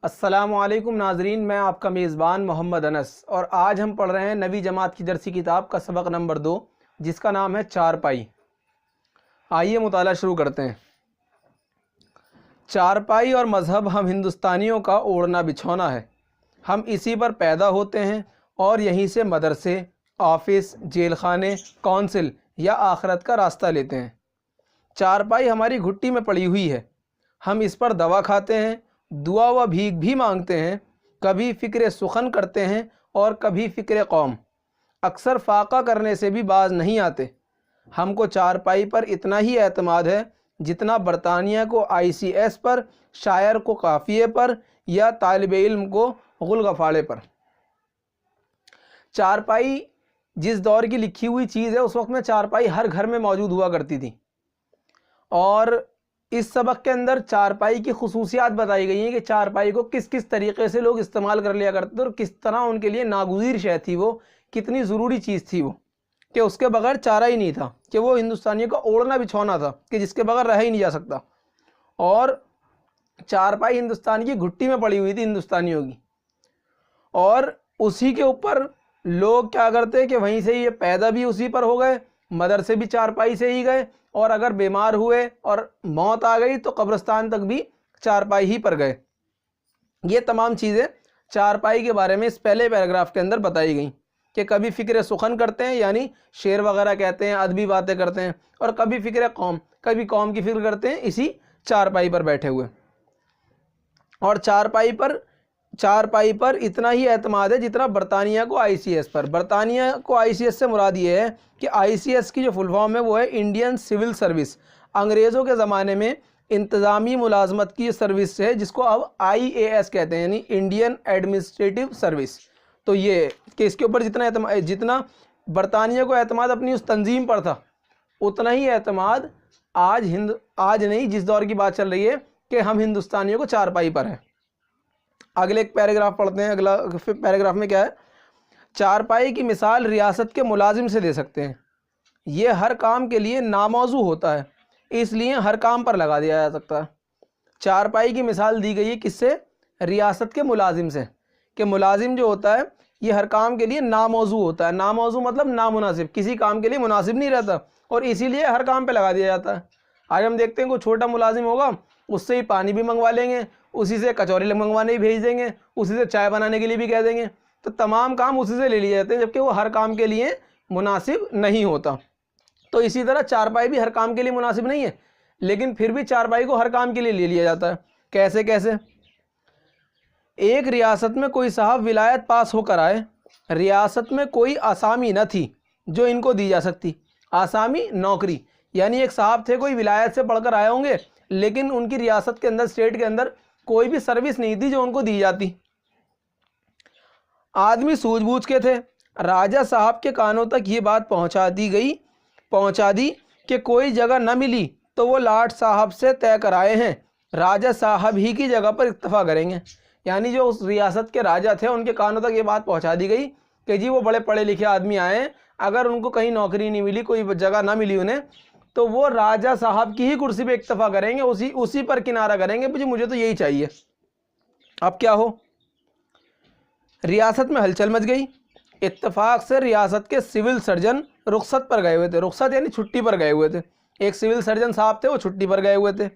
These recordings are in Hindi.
अस्सलामुअलैकुम नाजरीन, मैं आपका मेज़बान मोहम्मद अनस और आज हम पढ़ रहे हैं नवी जमात की दरसी किताब का सबक नंबर 2 जिसका नाम है चारपाई। आइए मुताला शुरू करते हैं। चारपाई और मज़हब हम हिंदुस्तानियों का ओढ़ना बिछौना है। हम इसी पर पैदा होते हैं और यहीं से मदरसे, ऑफिस, जेल खाने, कौंसिल या आखरत का रास्ता लेते हैं। चारपाई हमारी घुट्टी में पड़ी हुई है। हम इस पर दवा खाते हैं, दुआ व भीख भी मांगते हैं, कभी फ़िक्र सुखन करते हैं और कभी फ़िक्र कौम। अक्सर फाका करने से भी बाज नहीं आते। हमको चारपाई पर इतना ही एतमाद है जितना बरतानिया को ICS पर, शायर को काफ़िए पर या तालिब इल्म को गुलगफाड़े पर। चारपाई जिस दौर की लिखी हुई चीज़ है, उस वक्त में चारपाई हर घर में मौजूद हुआ करती थी। और इस सबक के अंदर चारपाई की खुसूसियात बताई गई हैं कि चारपाई को किस किस तरीक़े से लोग इस्तेमाल कर लिया करते थे और किस तरह उनके लिए नागुज़ीर शय थी, वो कितनी ज़रूरी चीज़ थी, वो कि उसके बगैर चारा ही नहीं था, कि वो हिंदुस्तानियों का ओढ़ना बिछौना था कि जिसके बगैर रहा ही नहीं जा सकता। और चारपाई हिंदुस्तान की घुट्टी में पड़ी हुई थी हिंदुस्तानियों की, और उसी के ऊपर लोग क्या करते कि वहीं से ये पैदा भी उसी पर हो गए, मदरसे भी चारपाई से ही गए, और अगर बीमार हुए और मौत आ गई तो कब्रिस्तान तक भी चारपाई ही पर गए। ये तमाम चीज़ें चारपाई के बारे में इस पहले पैराग्राफ के अंदर बताई गई कि कभी फ़िक्र सुखन करते हैं, यानी शेर वगैरह कहते हैं, अदबी बातें करते हैं, और कभी फ़िक्र कौम, कभी कौम की फ़िक्र करते हैं इसी चारपाई पर बैठे हुए। और चारपाई पर इतना ही एतमाद है जितना बरतानिया को ICS पर। बरतानिया को ICS से मुराद ये है कि ICS की जो फुल फॉर्म है वो है इंडियन सिविल सर्विस। अंग्रेज़ों के ज़माने में इंतज़ामी मुलाजमत की सर्विस है जिसको अब IAS कहते हैं, यानी इंडियन एडमिनिस्ट्रेटिव सर्विस। तो ये कि इसके ऊपर जितना बरतानिया को एतमाद अपनी उस तंजीम पर था, उतना ही एतमाद आज नहीं, जिस दौर की बात चल रही है कि हम हिंदुस्तानियों को चारपाई पर है। अगले एक पैराग्राफ पढ़ते हैं। अगला पैराग्राफ में क्या है? चारपाई की मिसाल रियासत के मुलाजिम से दे सकते हैं। ये हर काम के लिए नामौजू होता है, इसलिए हर काम पर लगा दिया जा सकता है। चारपाई की मिसाल दी गई है किससे? रियासत के मुलाजिम से, कि मुलाजिम जो होता है ये हर काम के लिए नामौजू होता है। नामौजू मतलब नामुनासिब, किसी काम के लिए मुनासिब नहीं रहता और इसीलिए हर काम पे लगा दिया जाता है। आज हम देखते हैं कोई छोटा मुलाजिम होगा, उससे ही पानी भी मंगवा लेंगे, उसी से कचौरी मंगवाने भी भेज देंगे, उसी से चाय बनाने के लिए भी कह देंगे, तो तमाम काम उसी से ले लिए जाते हैं, जबकि वो हर काम के लिए मुनासिब नहीं होता। तो इसी तरह चारपाई भी हर काम के लिए मुनासिब नहीं है, लेकिन फिर भी चारपाई को हर काम के लिए ले लिया जाता है। कैसे कैसे? एक रियासत में कोई साहब विलायत पास होकर आए। रियासत में कोई आसामी न थी जो इनको दी जा सकती। आसामी नौकरी, यानी एक साहब थे, कोई विलायत से पढ़कर आए होंगे, लेकिन उनकी रियासत के अंदर, स्टेट के अंदर कोई भी सर्विस नहीं थी जो उनको दी जाती। आदमी सूझबूझ के थे। राजा साहब के कानों तक ये बात पहुंचा दी कि कोई जगह न मिली तो वो लाट साहब से तय कराए हैं, राजा साहब ही की जगह पर इत्तफा करेंगे। यानी जो उस रियासत के राजा थे उनके कानों तक ये बात पहुंचा दी गई कि जी वो बड़े पढ़े लिखे आदमी आए हैं, अगर उनको कहीं नौकरी नहीं मिली, कोई जगह ना मिली उन्हें, तो वो राजा साहब की ही कुर्सी पे इक्तफा करेंगे, उसी पर किनारा करेंगे, मुझे तो यही चाहिए। अब क्या हो? रियासत में हलचल मच गई। इत्तफाक से रियासत के सिविल सर्जन रुखसत पर गए हुए थे। रुखसत यानी छुट्टी पर गए हुए थे। एक सिविल सर्जन साहब थे, वो छुट्टी पर गए हुए थे,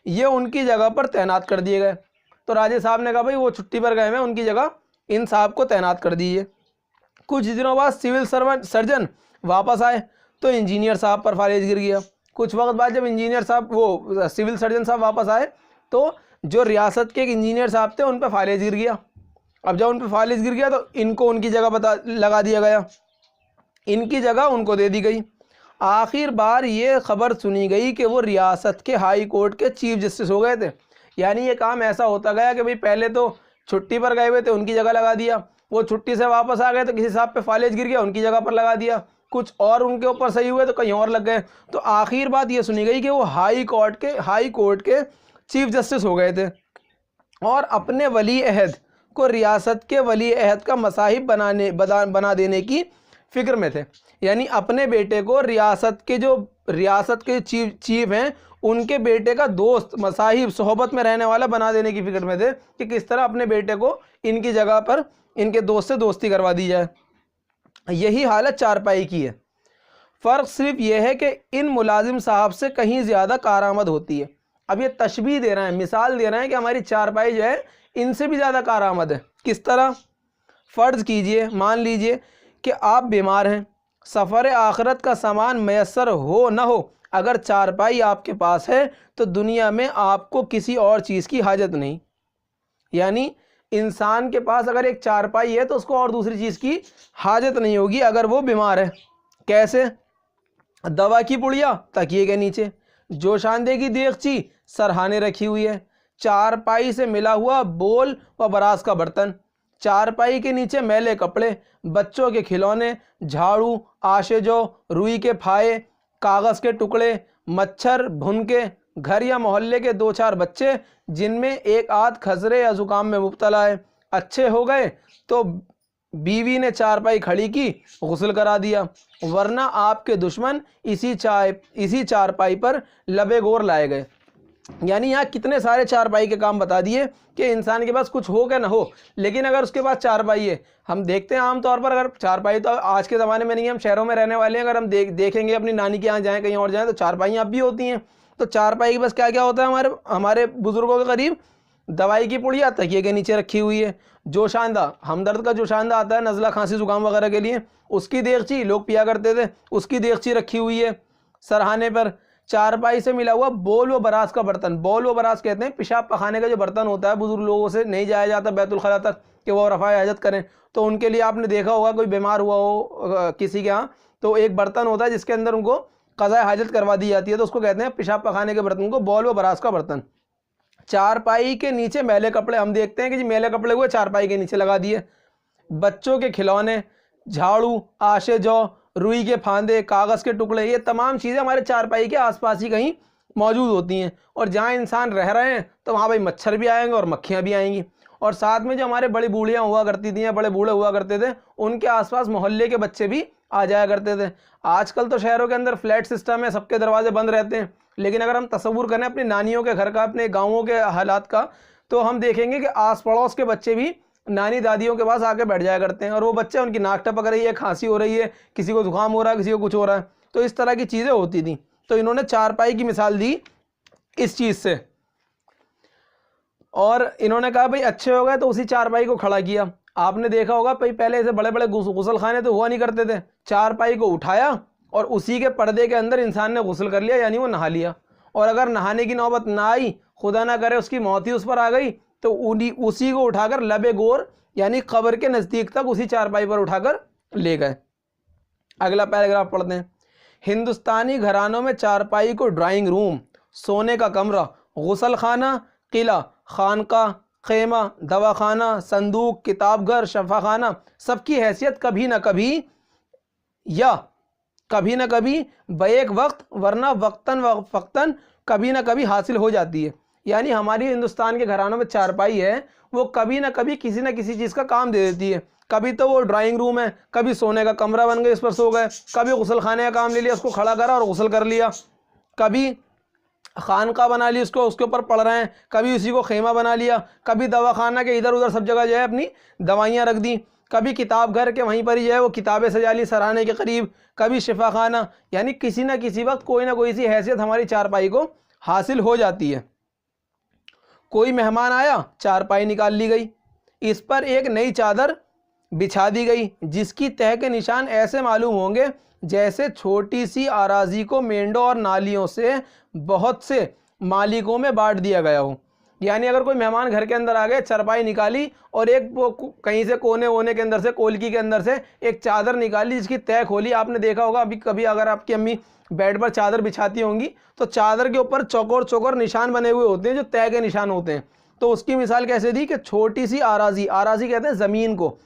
ये उनकी जगह पर तैनात कर दिए गए। तो राजा साहब ने कहा भाई वो छुट्टी पर गए हैं, उनकी जगह इन साहब को तैनात कर दीजिए। कुछ दिनों बाद सिविल सर्जन वापस आए तो इंजीनियर साहब पर फालिज गिर गया। कुछ वक्त बाद जब इंजीनियर साहब, वो सिविल सर्जन साहब वापस आए तो जो रियासत के एक इंजीनियर साहब थे उन पर फालिज गिर गया। अब जब उन पर फालिज गिर गया तो इनको उनकी जगह लगा दिया गया, इनकी जगह उनको दे दी गई। आखिर बार ये खबर सुनी गई कि वो रियासत के हाई कोर्ट के चीफ जस्टिस हो गए थे। यानी ये काम ऐसा होता गया कि भाई पहले तो छुट्टी पर गए हुए थे, उनकी जगह लगा दिया, वो छुट्टी से वापस आ गए तो किसी साहब पे फालिज गिर गया, उनकी जगह पर लगा दिया, कुछ और उनके ऊपर सही हुए तो कहीं और लग गए। तो आखिर बात ये सुनी गई कि वो हाई कोर्ट के चीफ जस्टिस हो गए थे और अपने वली अहद को रियासत के वली अहद का मसाहिब बना देने की फ़िक्र में थे। यानी अपने बेटे को रियासत के चीफ हैं उनके बेटे का दोस्त, मसाहिब, सोहबत में रहने वाला बना देने की फिक्र में थे कि किस तरह अपने बेटे को इनकी जगह पर इनके दोस्त से दोस्ती करवा दी जाए। यही हालत चारपाई की है। फ़र्क सिर्फ यह है कि इन मुलाजिम साहब से कहीं ज़्यादा कारामद होती है। अब ये तशबीह दे रहे हैं, मिसाल दे रहे हैं कि हमारी चारपाई जो है इनसे भी ज़्यादा कारामद है। किस तरह? फ़र्ज़ कीजिए, मान लीजिए कि आप बीमार हैं, सफ़र आखिरत का सामान मैसर हो न हो, अगर चारपाई आपके पास है तो दुनिया में आपको किसी और चीज़ की हाजत नहीं। यानी इंसान के पास अगर एक चारपाई है तो उसको और दूसरी चीज़ की हाजत नहीं होगी अगर वो बीमार है। कैसे? दवा की पुड़िया तकिए के नीचे, जोशांदे की देगची सरहाने रखी हुई है, चारपाई से मिला हुआ बोल व बरास का बर्तन, चारपाई के नीचे मैले कपड़े, बच्चों के खिलौने, झाड़ू, आशेजो, रुई के फाये, कागज़ के टुकड़े, मच्छर, भुनके, घर या मोहल्ले के 2-4 बच्चे जिनमें एक आध खसरे या ज़ुकाम में मुब्तला है। अच्छे हो गए तो बीवी ने चारपाई खड़ी की, गुस्ल करा दिया, वरना आपके दुश्मन इसी चारपाई पर लबे गोर लाए गए। यानी यहाँ कितने सारे चारपाई के काम बता दिए कि इंसान के पास कुछ हो क्या ना हो, लेकिन अगर उसके पास चारपाई है, हम देखते हैं आमतौर पर, अगर चारपाई तो आज के ज़माने में नहीं है, हम शहरों में रहने वाले हैं, अगर हम देखेंगे अपनी नानी के यहाँ जाएँ, कहीं और जाएँ, तो चारपाई अब भी होती हैं। तो चारपाई के पास क्या क्या होता है? हमारे बुज़ुर्गों के करीब दवाई की पुड़िया तकिए के नीचे रखी हुई है, जोशांदा, हमदर्द का जोशांदा आता है नज़ला, खांसी, ज़ुकाम वगैरह के लिए, उसकी देगची लोग पिया करते थे, उसकी देगची रखी हुई है सरहाने पर। चारपाई से मिला हुआ बोल व बरास का बर्तन, बोल व बरास कहते हैं पेशाब पखाने का जो बर्तन होता है, बुजुर्ग लोगों से नहीं जाया जाता बैतुल खला तक कि वो रफ़ा हाजत करें, तो उनके लिए आपने देखा होगा कोई बीमार हुआ हो किसी के यहाँ, तो एक बर्तन होता है जिसके अंदर उनको क़ज़ा हाजत करवा दी जाती है, तो उसको कहते हैं पेशाब पखाने के बर्तन को बोल व बरास का बर्तन। चारपाई के नीचे मैले कपड़े, हम देखते हैं कि जी मैले कपड़े हुए चारपाई के नीचे लगा दिए, बच्चों के खिलौने, झाड़ू, आशे जौ, रुई के फांदे, कागज़ के टुकड़े, ये तमाम चीज़ें हमारे चारपाई के आसपास ही कहीं मौजूद होती हैं। और जहाँ इंसान रह रहे हैं तो वहाँ भाई मच्छर भी आएंगे और मक्खियाँ भी आएंगी। और साथ में जो हमारे बड़ी बूढ़ियाँ हुआ करती थी या बड़े बूढ़े हुआ करते थे, उनके आसपास मोहल्ले के बच्चे भी आ जाया करते थे। आजकल तो शहरों के अंदर फ्लैट सिस्टम है, सबके दरवाजे बंद रहते हैं, लेकिन अगर हम तसव्वुर करें अपनी नानियों के घर का, अपने गाँवों के हालात का, तो हम देखेंगे कि आस पड़ोस के बच्चे भी नानी दादियों के पास आके बैठ जाया करते हैं, और वो बच्चे, उनकी नाक टपक रही है, खांसी हो रही है, किसी को जुकाम हो रहा है, किसी को कुछ हो रहा है, तो इस तरह की चीज़ें होती थी। तो इन्होंने चारपाई की मिसाल दी इस चीज़ से, और इन्होंने कहा भाई अच्छे हो गए तो उसी चारपाई को खड़ा किया। आपने देखा होगा भाई पहले ऐसे बड़े बड़े गुसल खाने तो हुआ नहीं करते थे, चारपाई को उठाया और उसी के पर्दे के अंदर इंसान ने गुस्ल कर लिया, यानी वो नहा लिया। और अगर नहाने की नौबत ना आई, खुदा ना करे उसकी मौत ही उस पर आ गई, तो उसी को उठाकर लबे गोर यानी कब्र के नज़दीक तक उसी चारपाई पर उठाकर ले गए। अगला पैराग्राफ पढ़ते हैं। हिंदुस्तानी घरानों में चारपाई को ड्राइंग रूम, सोने का कमरा, गुसल खाना, किला, खानका, खेमा, दवाखाना, संदूक, किताब घर, शफाखाना, सबकी हैसियत कभी न कभी बैक वक्त वरना वक्तन कभी ना कभी हासिल हो जाती है। यानी हमारी हिंदुस्तान के घरानों में चारपाई है, वो कभी ना कभी किसी न किसी चीज़ का काम दे देती है। कभी तो वो ड्राइंग रूम है, कभी सोने का कमरा बन गया, इस पर सो गए, कभी गुसल खाने का काम ले लिया, उसको खड़ा करा और गुसल कर लिया, कभी खानका बना ली उसको, उसके ऊपर पढ़ रहे हैं, कभी उसी को खेमा बना लिया, कभी दवाखाना के इधर उधर सब जगह जो है अपनी दवाइयाँ रख दी, कभी किताब घर के वहीं पर ही जो है वो किताबें सजा ली सराहने के करीब, कभी शिफाखाना, यानी किसी न किसी वक्त कोई ना कोई सी हैसियत हमारी चारपाई को हासिल हो जाती है। कोई मेहमान आया, चारपाई निकाल ली गई, इस पर एक नई चादर बिछा दी गई जिसकी तह के निशान ऐसे मालूम होंगे जैसे छोटी सी आराजी को मेंढों और नालियों से बहुत से मालिकों में बांट दिया गया हो। यानी अगर कोई मेहमान घर के अंदर आ गए, चारपाई निकाली और एक वो कहीं से कोने वोने के अंदर से, कोलकी के अंदर से एक चादर निकाली जिसकी तह खोली। आपने देखा होगा अभी कभी अगर आपकी अम्मी बेड पर चादर बिछाती होंगी तो चादर के ऊपर चौकोर चौकोर निशान बने हुए होते हैं जो तह के निशान होते हैं। तो उसकी मिसाल कैसे दी कि छोटी सी आराजी, आराजी कहते हैं ज़मीन को,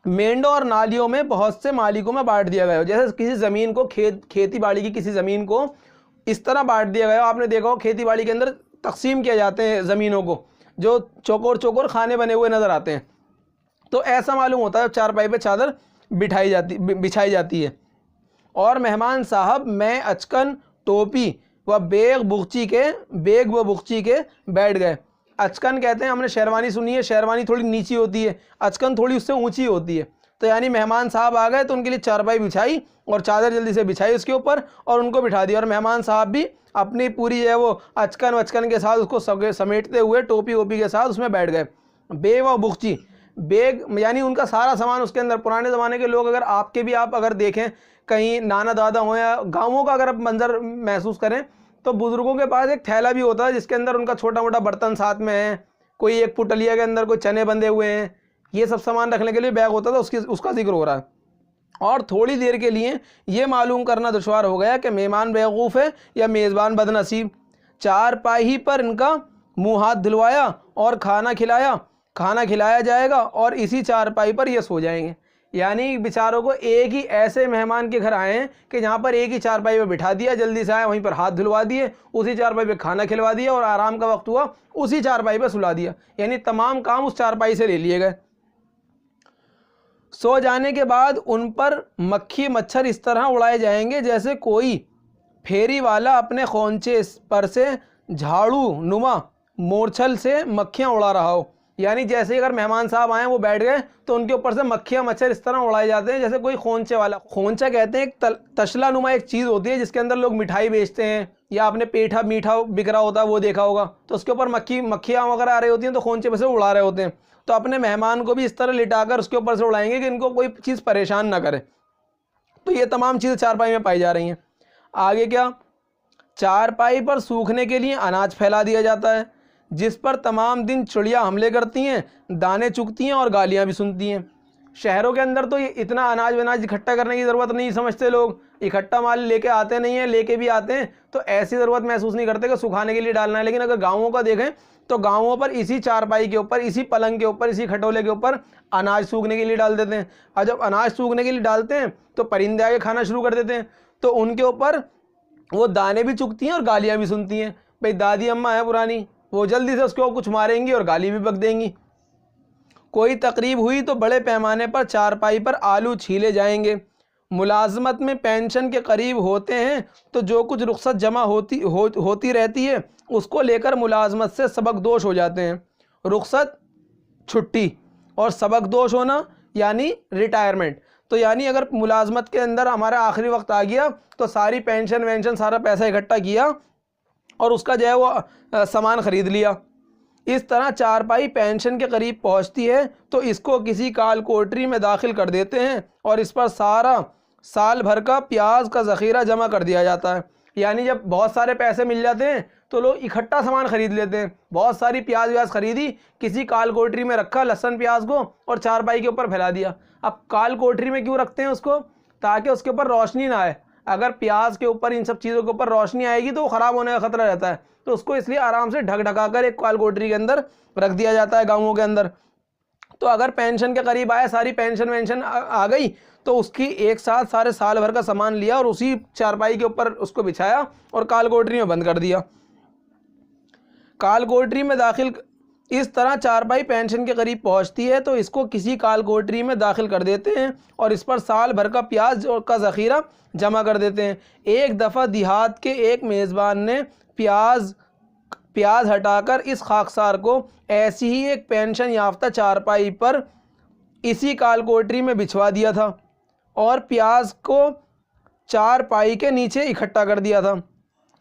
मेंढों और नालियों में बहुत से मालिकों में बांट दिया गया हो। जैसे किसी ज़मीन को खेती बाड़ी की किसी ज़मीन को इस तरह बांट दिया गया हो। आपने देखा हो खेती बाड़ी के अंदर तकसीम किए जाते हैं ज़मीनों को, जो चौकोर चौकोर खाने बने हुए नज़र आते हैं। तो ऐसा मालूम होता है चारपाई पे चादर बिछाई जाती है। और मेहमान साहब मैं अचकन, टोपी व बेग व बुख्ची के बैठ गए। अचकन कहते हैं, हमने शेरवानी सुनी है, शेरवानी थोड़ी नीची होती है, अचकन थोड़ी उससे ऊंची होती है। तो यानी मेहमान साहब आ गए तो उनके लिए चारपाई बिछाई और चादर जल्दी से बिछाई उसके ऊपर और उनको बिठा दिया, और मेहमान साहब भी अपनी पूरी जो है वो अचकन वचकन के साथ उसको समेटते हुए टोपी वोपी के साथ उसमें बैठ गए। बेग व बुख्ची, बेग यानी उनका सारा सामान उसके अंदर। पुराने ज़माने के लोग, अगर आपके भी आप अगर देखें कहीं नाना दादा हो या गाँवों का अगर आप मंजर महसूस करें तो बुज़ुर्गों के पास एक थैला भी होता है जिसके अंदर उनका छोटा मोटा बर्तन साथ में है, कोई एक पुटलिया के अंदर कोई चने बंधे हुए हैं, ये सब सामान रखने के लिए बैग होता था, उसका जिक्र हो रहा है। और थोड़ी देर के लिए ये मालूम करना दुश्वार हो गया कि मेहमान बेवकूफ़ है या मेज़बान बदनसीब। चारपाई पर इनका मुँह हाथ धुलवाया और खाना खिलाया जाएगा और इसी चारपाई पर ये सो जाएंगे। यानी बेचारों को एक ही ऐसे मेहमान के घर आए हैं कि जहाँ पर एक ही चारपाई पे बिठा दिया, जल्दी से आए वहीं पर हाथ धुलवा दिए, उसी चारपाई पे खाना खिलवा दिया और आराम का वक्त हुआ उसी चारपाई पे सुला दिया। यानी तमाम काम उस चारपाई से ले लिए गए। सो जाने के बाद उन पर मक्खी मच्छर इस तरह उड़ाए जाएंगे जैसे कोई फेरी वाला अपने खोंचे पर से झाड़ू नुमा मोरछल से मक्खियाँ उड़ा रहा हो। यानी जैसे अगर मेहमान साहब आए वो बैठ गए तो उनके ऊपर से मक्खियाँ मच्छर इस तरह उड़ाए जाते हैं जैसे कोई खोंचे वाला। खोंचा कहते हैं एक तशला नुमा एक चीज़ होती है जिसके अंदर लोग मिठाई बेचते हैं, या आपने पेठा मीठा बिक रहा होता है वो देखा होगा, तो उसके ऊपर मक्खियाँ वगैरह आ रही होती हैं तो खोंचे पर से उड़ा रहे होते हैं। तो अपने मेहमान को भी इस तरह लिटाकर उसके ऊपर से उड़ाएंगे कि इनको कोई चीज़ परेशान ना करे। तो ये तमाम चीज़ें चारपाई में पाई जा रही हैं। आगे क्या, चारपाई पर सूखने के लिए अनाज फैला दिया जाता है जिस पर तमाम दिन चिड़िया हमले करती हैं, दाने चुगती हैं और गालियाँ भी सुनती हैं। शहरों के अंदर तो ये इतना अनाज वनाज इकट्ठा करने की ज़रूरत नहीं समझते लोग, इकट्ठा माल लेके आते नहीं हैं, लेके भी आते हैं तो ऐसी ज़रूरत महसूस नहीं करते कि सुखाने के लिए डालना है। लेकिन अगर गाँवों का देखें तो गाँवों पर इसी चारपाई के ऊपर, इसी पलंग के ऊपर, इसी खटोले के ऊपर अनाज सूखने के लिए डाल देते हैं। और जब अनाज सूखने के लिए डालते हैं तो परिंदे आके खाना शुरू कर देते हैं, तो उनके ऊपर वो दाने भी चुगती हैं और गालियाँ भी सुनती हैं। भाई दादी अम्मा है पुरानी, वो जल्दी से उसको कुछ मारेंगी और गाली भी बक देंगी। कोई तकरीब हुई तो बड़े पैमाने पर चारपाई पर आलू छीले जाएंगे। मुलाजमत में पेंशन के करीब होते हैं तो जो कुछ रुख्सत जमा होती रहती है उसको लेकर मुलाजमत से सबकदोश हो जाते हैं। रुख्सत छुट्टी और सबकदोश होना यानी रिटायरमेंट। तो यानी अगर मुलाजमत के अंदर हमारा आखिरी वक्त आ गया तो सारी पेंशन वेंशन सारा पैसा इकट्ठा किया और उसका जो है वो सामान ख़रीद लिया। इस तरह चारपाई पेंशन के करीब पहुंचती है तो इसको किसी काल कोठरी में दाखिल कर देते हैं और इस पर सारा साल भर का प्याज का ज़ख़ीरा जमा कर दिया जाता है। यानी जब बहुत सारे पैसे मिल जाते हैं तो लोग इकट्ठा सामान ख़रीद लेते हैं। बहुत सारी प्याज व्याज ख़रीदी, किसी काल कोठरी में रखा लहसुन प्याज को और चारपाई के ऊपर फैला दिया। अब काल कोठरी में क्यों रखते हैं उसको, ताकि उसके ऊपर रोशनी ना आए। अगर प्याज के ऊपर इन सब चीज़ों के ऊपर रोशनी आएगी तो वो ख़राब होने का ख़तरा रहता है, तो उसको इसलिए आराम से ढक ढका कर एक काल कोठरी के अंदर रख दिया जाता है गाँवों के अंदर। तो अगर पेंशन के करीब आए, सारी पेंशन वेंशन आ गई तो उसकी एक साथ सारे साल भर का सामान लिया और उसी चारपाई के ऊपर उसको बिछाया और काल कोठरी में बंद कर दिया। काल कोठरी में दाखिल, इस तरह चारपाई पेंशन के करीब पहुंचती है तो इसको किसी काल कोठरी में दाखिल कर देते हैं और इस पर साल भर का प्याज का ज़ख़ीरा जमा कर देते हैं। एक दफ़ा देहात के एक मेज़बान ने प्याज हटाकर इस खाकसार को ऐसी ही एक पेंशन याफ्ता चारपाई पर इसी काल कोठरी में बिछवा दिया था और प्याज को चारपाई के नीचे इकट्ठा कर दिया था।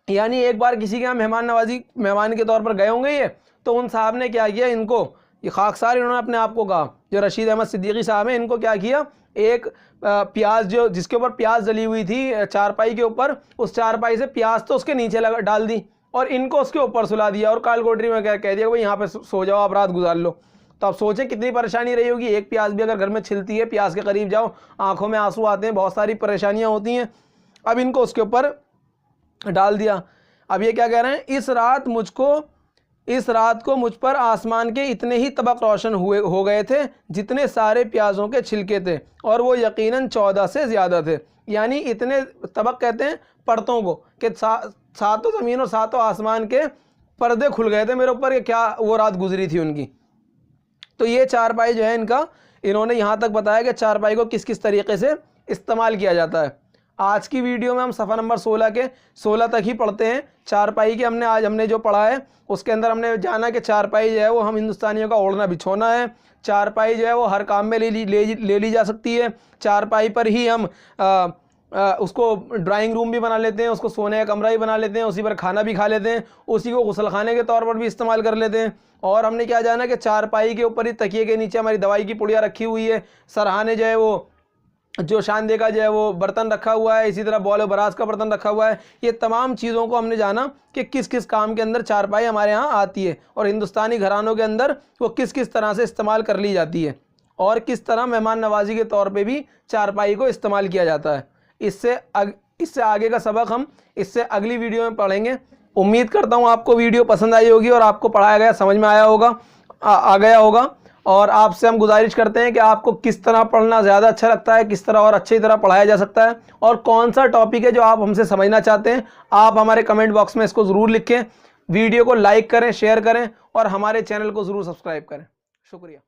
यानी एक बार किसी के यहाँ मेहमान के तौर पर गए होंगे ये, तो उन साहब ने क्या किया, इनको ये खाकसार इन्होंने अपने आप को कहा, जो रशीद अहमद सिद्दीकी साहब हैं, इनको क्या किया, एक प्याज जो जिसके ऊपर प्याज जली हुई थी चारपाई के ऊपर, उस चारपाई से प्याज तो उसके नीचे डाल दी और इनको उसके ऊपर सुला दिया और काल कोठरी में कह दिया भाई यहाँ पे सो जाओ, आप रात गुजार लो। तो आप सोचें कितनी परेशानी रही होगी। एक प्याज भी अगर घर में छिलती है, प्याज के करीब जाओ, आंखों में आंसू आते हैं, बहुत सारी परेशानियाँ होती हैं। अब इनको उसके ऊपर डाल दिया। अब ये क्या कह रहे हैं, इस रात को मुझ पर आसमान के इतने ही तबक रोशन हो गए थे जितने सारे प्याज़ों के छिलके थे और वो यकीनन 14 से ज़्यादा थे। यानी इतने तबक कहते हैं परतों को कि सातों ज़मीन और सातों आसमान के पर्दे खुल गए थे मेरे ऊपर, कि क्या वो रात गुजरी थी उनकी। तो ये चारपाई जो है इनका, इन्होंने यहाँ तक बताया कि चारपाई को किस किस तरीके से इस्तेमाल किया जाता है। आज की वीडियो में हम सफ़ा नंबर 16 के 16 तक ही पढ़ते हैं। चारपाई के हमने जो पढ़ा है उसके अंदर हमने जाना कि चारपाई जो है वो हम हिंदुस्तानियों का ओढ़ना बिछोना है। चारपाई जो है वो हर काम में ले ली जा सकती है। चारपाई पर ही हम उसको ड्राइंग रूम भी बना लेते हैं, उसको सोने का कमरा भी बना लेते हैं, उसी पर खाना भी खा लेते हैं, उसी को गुसलखाने के तौर पर भी इस्तेमाल कर लेते हैं। और हमने क्या जाना कि चारपाई के ऊपर ही तकिए के नीचे हमारी दवाई की पुड़िया रखी हुई है, सरहाने जो है वो जो शानदे का जो है वो बर्तन रखा हुआ है, इसी तरह बौल बराज का बर्तन रखा हुआ है। ये तमाम चीज़ों को हमने जाना कि किस किस काम के अंदर चारपाई हमारे यहाँ आती है और हिंदुस्तानी घरानों के अंदर वो किस किस तरह से इस्तेमाल कर ली जाती है और किस तरह मेहमान नवाजी के तौर पे भी चारपाई को इस्तेमाल किया जाता है। इससे आगे का सबक हम इससे अगली वीडियो में पढ़ेंगे। उम्मीद करता हूँ आपको वीडियो पसंद आई होगी और आपको पढ़ाया गया समझ में आया होगा, आ गया होगा। और आपसे हम गुजारिश करते हैं कि आपको किस तरह पढ़ना ज़्यादा अच्छा लगता है, किस तरह और अच्छी तरह पढ़ाया जा सकता है और कौन सा टॉपिक है जो आप हमसे समझना चाहते हैं, आप हमारे कमेंट बॉक्स में इसको ज़रूर लिखें। वीडियो को लाइक करें, शेयर करें और हमारे चैनल को ज़रूर सब्सक्राइब करें। शुक्रिया।